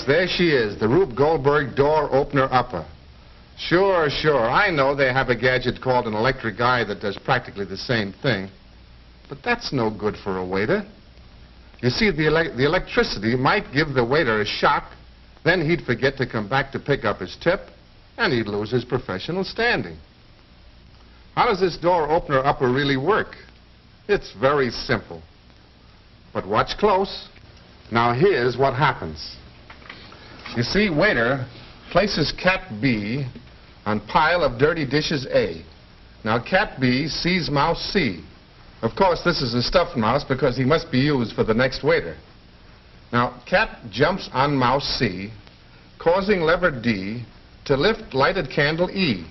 Yes, there she is, the Rube Goldberg door opener upper. Sure, I know they have a gadget called an electric eye that does practically the same thing. But that's no good for a waiter. You see, the electricity might give the waiter a shock, then he'd forget to come back to pick up his tip, and he'd lose his professional standing. How does this door opener upper really work? It's very simple. But watch close. Now here's what happens. You see, waiter places cat B on pile of dirty dishes A. Now cat B sees mouse C. Of course, this is a stuffed mouse because he must be used for the next waiter. Now cat jumps on mouse C, causing lever D to lift lighted candle E,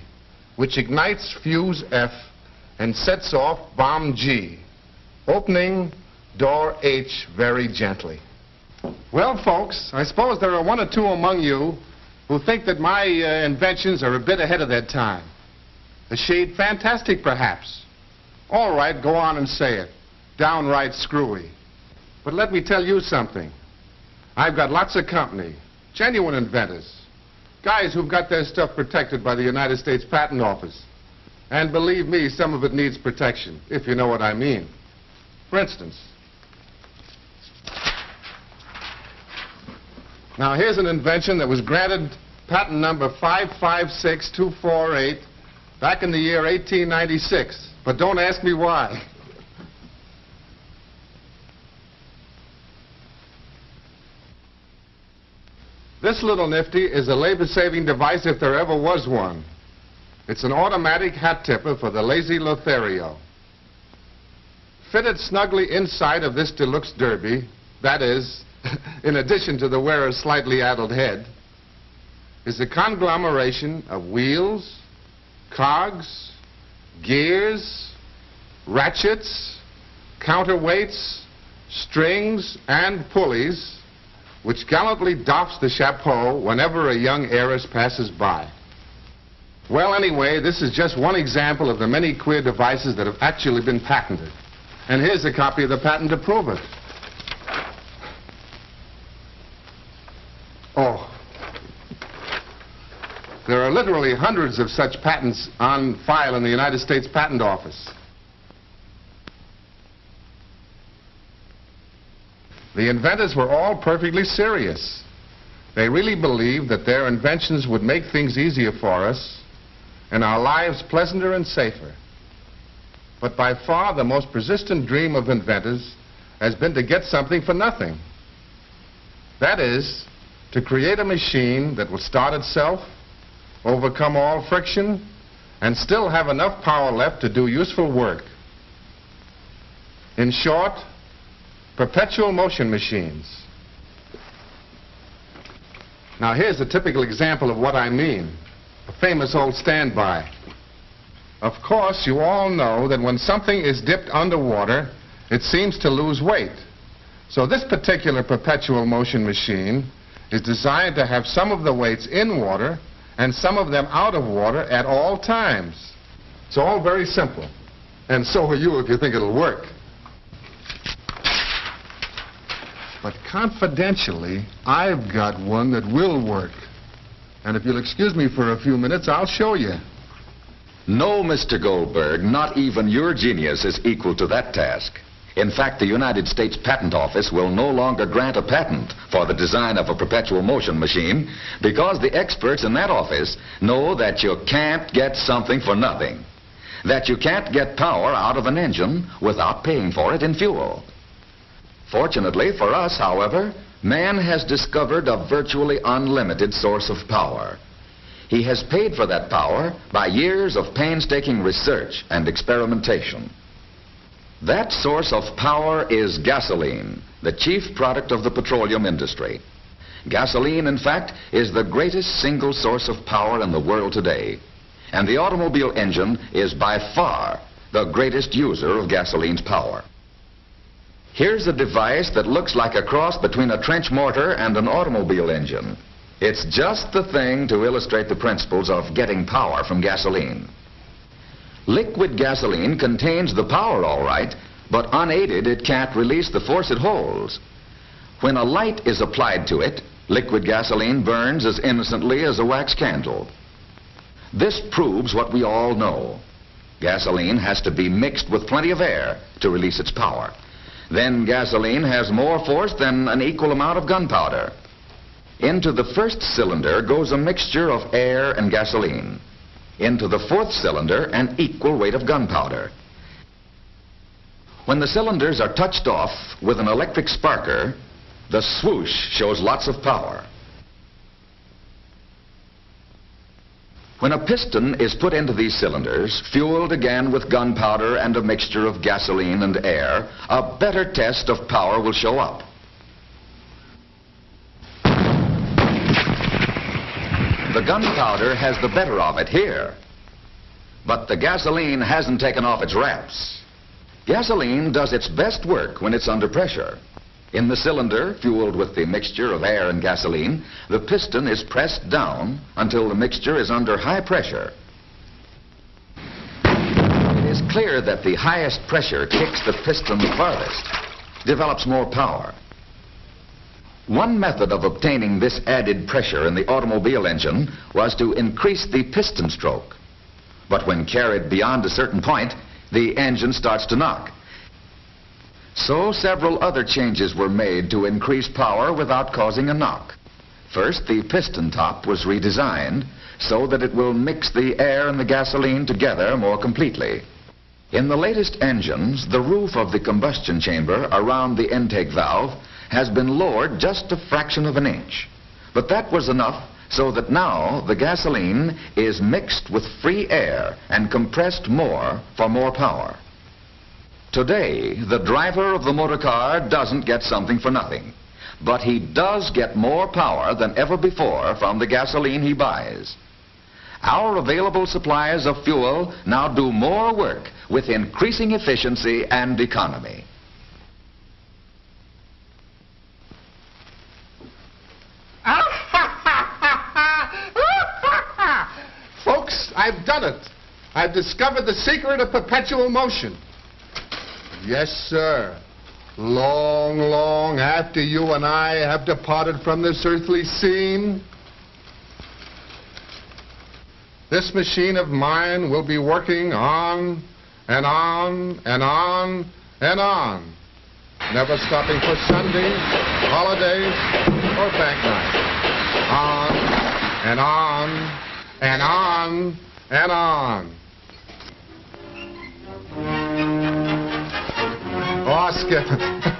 which ignites fuse F and sets off bomb G, opening door H very gently. Well, folks, I suppose there are one or two among you who think that my inventions are a bit ahead of their time. A shade fantastic, perhaps. All right, go on and say it. Downright screwy. But let me tell you something. I've got lots of company, genuine inventors, guys who've got their stuff protected by the United States Patent Office. And believe me, some of it needs protection, if you know what I mean. For instance, now here's an invention that was granted patent number 556248 back in the year 1896. But don't ask me why. This little nifty is a labor-saving device if there ever was one. It's an automatic hat tipper for the lazy Lothario. Fitted snugly inside of this deluxe derby, that is, in addition to the wearer's slightly addled head, is a conglomeration of wheels, cogs, gears, ratchets, counterweights, strings, and pulleys, which gallantly doffs the chapeau whenever a young heiress passes by. Well, anyway, this is just one example of the many queer devices that have actually been patented. And here's a copy of the patent to prove it. Oh. There are literally hundreds of such patents on file in the United States Patent Office. The inventors were all perfectly serious. They really believed that their inventions would make things easier for us and our lives pleasanter and safer. But by far the most persistent dream of inventors has been to get something for nothing. That is, to create a machine that will start itself, overcome all friction, and still have enough power left to do useful work. In short, perpetual motion machines. Now here's a typical example of what I mean. A famous old standby. Of course, you all know that when something is dipped underwater, it seems to lose weight. So this particular perpetual motion machine is designed to have some of the weights in water and some of them out of water at all times. It's all very simple. And so are you if you think it'll work. But confidentially, I've got one that will work. And if you'll excuse me for a few minutes, I'll show you. No, Mr. Goldberg, not even your genius is equal to that task. In fact, the United States Patent Office will no longer grant a patent for the design of a perpetual motion machine because the experts in that office know that you can't get something for nothing. That you can't get power out of an engine without paying for it in fuel. Fortunately for us, however, man has discovered a virtually unlimited source of power. He has paid for that power by years of painstaking research and experimentation. That source of power is gasoline, the chief product of the petroleum industry. Gasoline, in fact, is the greatest single source of power in the world today. And the automobile engine is by far the greatest user of gasoline's power. Here's a device that looks like a cross between a trench mortar and an automobile engine. It's just the thing to illustrate the principles of getting power from gasoline. Liquid gasoline contains the power all right, but unaided it can't release the force it holds. When a light is applied to it, Liquid gasoline burns as innocently as a wax candle. This proves what we all know. Gasoline has to be mixed with plenty of air to release its power. Then gasoline has more force than an equal amount of gunpowder. Into the first cylinder goes a mixture of air and gasoline. Into the fourth cylinder, an equal weight of gunpowder. When the cylinders are touched off with an electric sparker, the swoosh shows lots of power. When a piston is put into these cylinders, fueled again with gunpowder and a mixture of gasoline and air, a better test of power will show up. The gunpowder has the better of it here, but the gasoline hasn't taken off its wraps. Gasoline does its best work when it's under pressure. In the cylinder, fueled with the mixture of air and gasoline, the piston is pressed down until the mixture is under high pressure. It is clear that the highest pressure kicks the piston the farthest, develops more power. One method of obtaining this added pressure in the automobile engine was to increase the piston stroke. But when carried beyond a certain point, the engine starts to knock. So several other changes were made to increase power without causing a knock. First, the piston top was redesigned so that it will mix the air and the gasoline together more completely. In the latest engines, the roof of the combustion chamber around the intake valve has been lowered just a fraction of an inch. But that was enough so that now the gasoline is mixed with free air and compressed more for more power. Today, the driver of the motor car doesn't get something for nothing, but he does get more power than ever before from the gasoline he buys. Our available supplies of fuel now do more work with increasing efficiency and economy. Folks, I've done it. I've discovered the secret of perpetual motion. Yes, sir. Long, long after you and I have departed from this earthly scene, this machine of mine will be working on and on and on and on, never stopping for Sundays, holidays, or bank nights. On and on and on and on. Oscar.